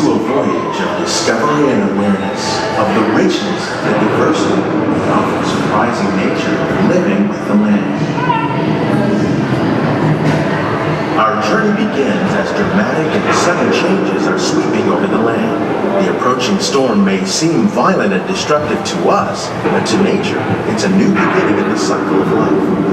to a voyage of discovery and awareness of the richness, the diversity, and often surprising nature of living with the land. Our journey begins as dramatic and sudden changes are sweeping over the land. The approaching storm may seem violent and destructive to us, but to nature, it's a new beginning in the cycle of life.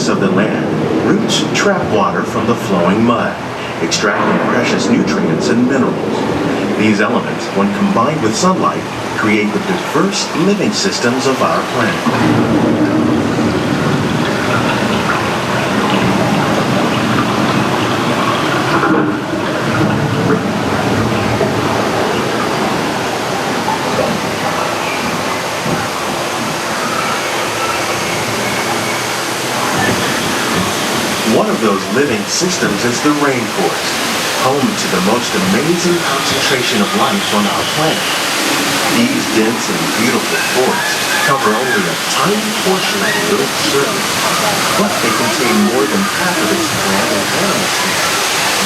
Of the land, roots trap water from the flowing mud, extracting precious nutrients and minerals. These elements, when combined with sunlight, create the diverse living systems of our planet. One of those living systems is the rainforest, home to the most amazing concentration of life on our planet. These dense and beautiful forests cover only a tiny portion of the Earth's surface, but they contain more than half of its plant and animal species.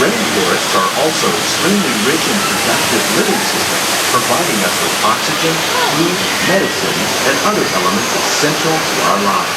Rainforests are also extremely rich and productive living systems, providing us with oxygen, food, medicine, and other elements essential to our lives.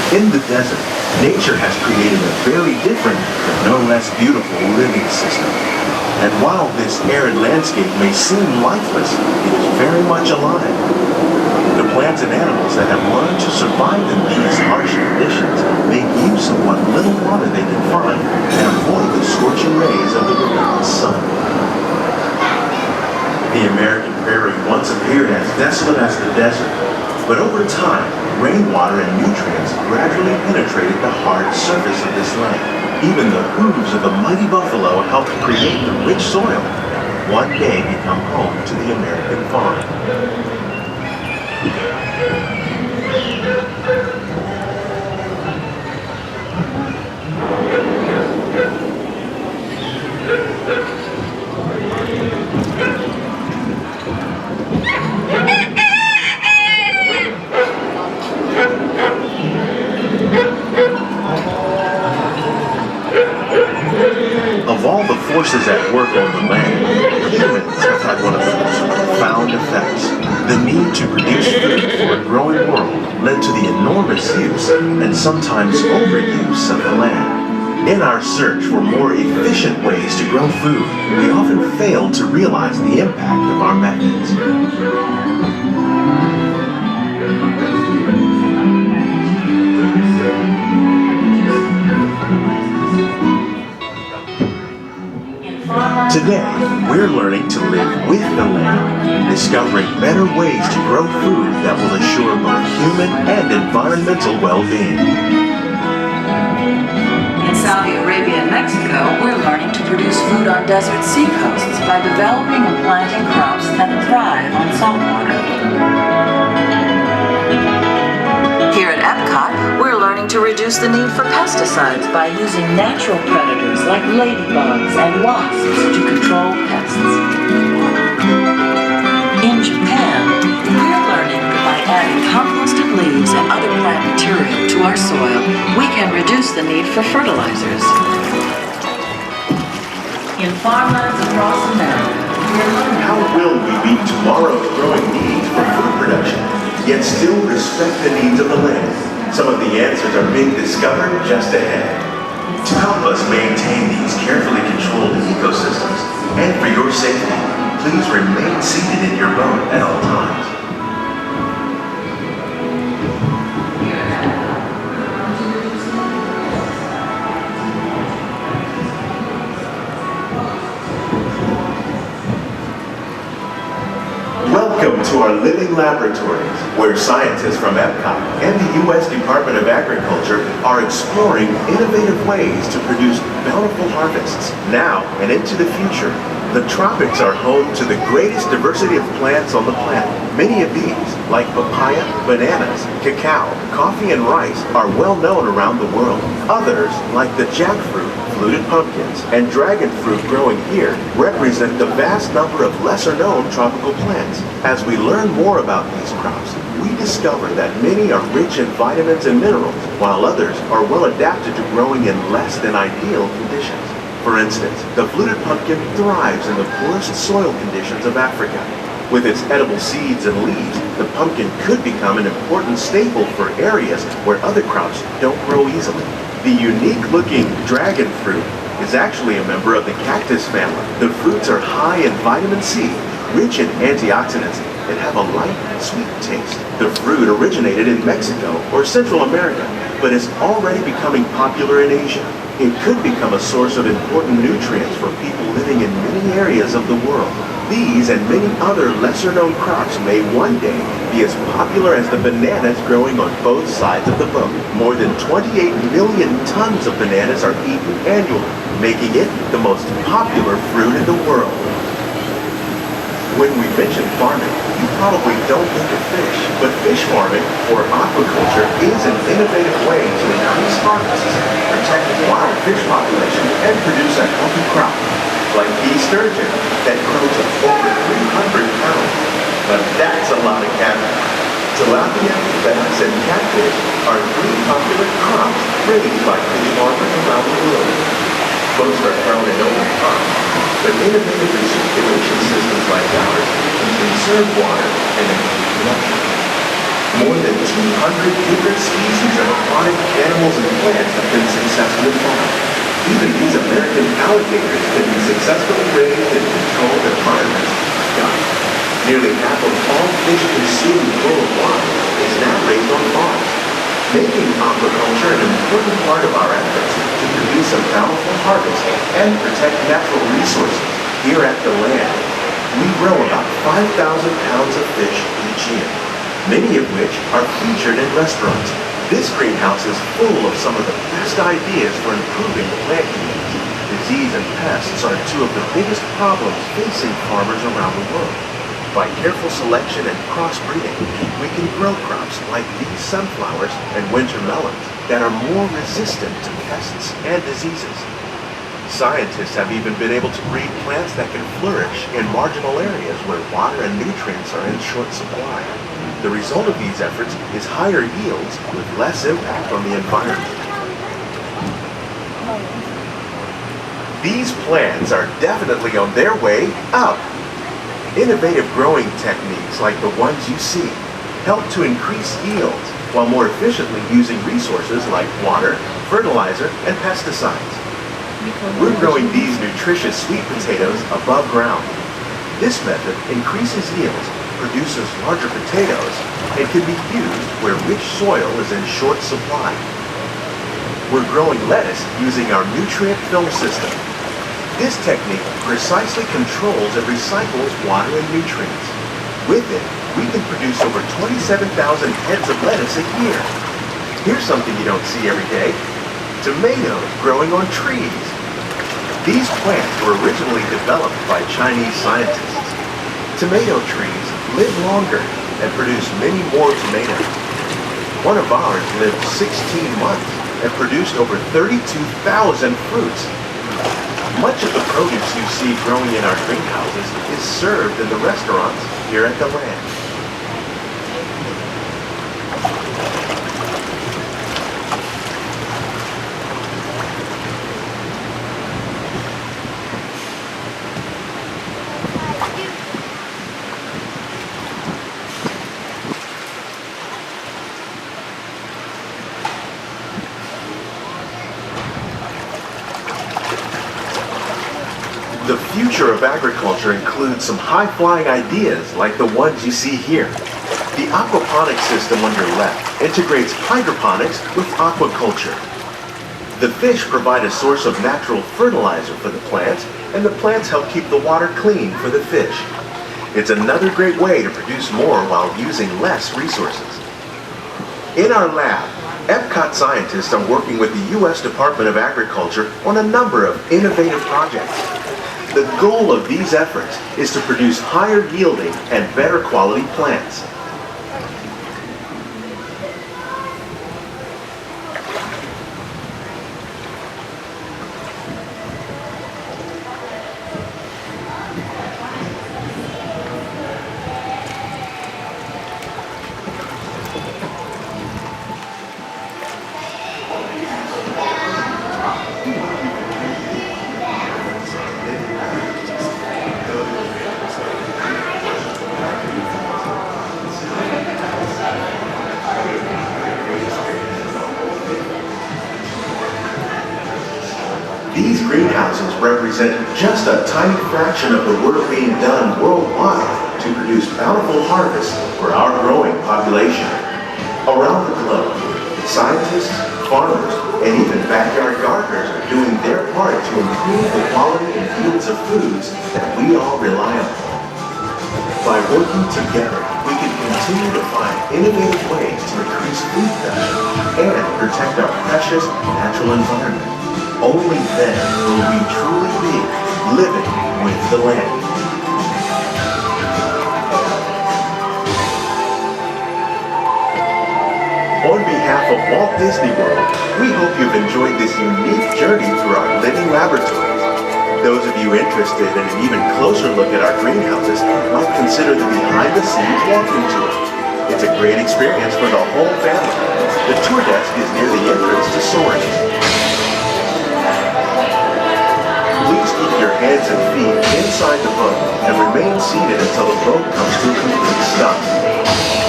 In the desert, nature has created a very different, but no less beautiful living system. And while this arid landscape may seem lifeless, it is very much alive. The plants and animals that have learned to survive in these harsh conditions make use of what little water they can find and avoid the scorching rays of the relentless sun. The American prairie once appeared as desolate as the desert, but over time, rainwater and nutrients gradually penetrated the hard surface of this land. Even the hooves of the mighty buffalo helped create the rich soil that one day become home to the American farm. Of all the forces at work on the land, humans have had one of the most profound effects. The need to produce food for a growing world led to the enormous use and sometimes overuse of the land. In our search for more efficient ways to grow food, we often fail to realize the impact of our methods. Today, we're learning to live with the land, discovering better ways to grow food that will assure both human and environmental well-being. In Saudi Arabia and Mexico, we're learning to produce food on desert seacoasts by developing and planting crops that thrive on saltwater. Here at Epcot, we're learning to reduce the need for pesticides by using natural predators like ladybugs and wasps to control pests. In Japan, we're learning that by adding composted leaves and other plant material to our soil, we can reduce the need for fertilizers. In farmlands across America, we're learning how will we meet tomorrow's growing needs for food production, yet still respect the needs of the land? Some of the answers are being discovered just ahead. To help us maintain these carefully controlled ecosystems, and for your safety, please remain seated in your boat at all times. living laboratories where scientists from Epcot and the U.S. Department of Agriculture are exploring innovative ways to produce bountiful harvests now and into the future. The tropics are home to the greatest diversity of plants on the planet. Many of these, like papaya, bananas, cacao, coffee, and rice, are well known around the world. Others, like the jackfruit, fluted pumpkins, and dragon fruit growing here, represent the vast number of lesser-known tropical plants. As we learn more about these crops, we discover that many are rich in vitamins and minerals, while others are well adapted to growing in less than ideal conditions. For instance, the fluted pumpkin thrives in the poorest soil conditions of Africa. With its edible seeds and leaves, the pumpkin could become an important staple for areas where other crops don't grow easily. The unique-looking dragon fruit is actually a member of the cactus family. The fruits are high in vitamin C, rich in antioxidants, and have a light, sweet taste. The fruit originated in Mexico or Central America, but is already becoming popular in Asia. It could become a source of important nutrients for people living in many areas of the world. These and many other lesser-known crops may one day be as popular as the bananas growing on both sides of the boat. More than 28 million tons of bananas are eaten annually, making it the most popular fruit in the world. When we mention farming, you probably don't think of fish, but fish farming, or aquaculture, is an innovative way to increase harvests, protect wild fish population, and produce a healthy crop, like bee sturgeon that grow to over 300 pounds. But that's a lot of catfish. Tilapia, bass, and catfish are three popular crops raised by fish farmers around the world. Most are grown in open ponds, but innovative recirculation systems like ours can conserve water and improve production. More than 200 different species of aquatic animals and plants have been successfully farmed. Even these American alligators can be successfully raised in controlled environments. Nearly half of all fish consumed worldwide is now raised on farms, making aquaculture an important part of our efforts to produce a bountiful harvest and protect natural resources here at the land. We grow about 5,000 pounds of fish each year, many of which are featured in restaurants. This greenhouse is full of some of the best ideas for improving plant yields. Disease and pests are two of the biggest problems facing farmers around the world. By careful selection and crossbreeding, we can grow crops like these sunflowers and winter melons that are more resistant to pests and diseases. Scientists have even been able to breed plants that can flourish in marginal areas where water and nutrients are in short supply. The result of these efforts is higher yields with less impact on the environment. These plants are definitely on their way up. Innovative growing techniques like the ones you see help to increase yields while more efficiently using resources like water, fertilizer, and pesticides. We're growing these nutritious sweet potatoes above ground. This method increases yields, produces larger potatoes, and can be used where rich soil is in short supply. We're growing lettuce using our nutrient film system. This technique precisely controls and recycles water and nutrients. With it, we can produce over 27,000 heads of lettuce a year. Here's something you don't see every day: tomatoes growing on trees. These plants were originally developed by Chinese scientists. Tomato trees live longer and produce many more tomatoes. One of ours lived 16 months and produced over 32,000 fruits. Much of the produce you see growing in our greenhouses is served in the restaurants here at the land. The future of agriculture includes some high-flying ideas like the ones you see here. The aquaponics system on your left integrates hydroponics with aquaculture. The fish provide a source of natural fertilizer for the plants, and the plants help keep the water clean for the fish. It's another great way to produce more while using less resources. In our lab, Epcot scientists are working with the U.S. Department of Agriculture on a number of innovative projects. The goal of these efforts is to produce higher yielding and better quality plants. These greenhouses represent just a tiny fraction of the work being done worldwide to produce bountiful harvests for our growing population. Around the globe, scientists, farmers, and even backyard gardeners are doing their part to improve the quality and yields of foods that we all rely on. By working together, we can continue to find innovative ways to increase food production and protect our precious natural environment. Only then will we truly be living with the land. On behalf of Walt Disney World, we hope you've enjoyed this unique journey through our living laboratories. Those of you interested in an even closer look at our greenhouses might consider the behind-the-scenes walking tour. It's a great experience for the whole family. The tour desk is near the entrance to Soaring. Please keep your hands and feet inside the boat and remain seated until the boat comes to a complete stop.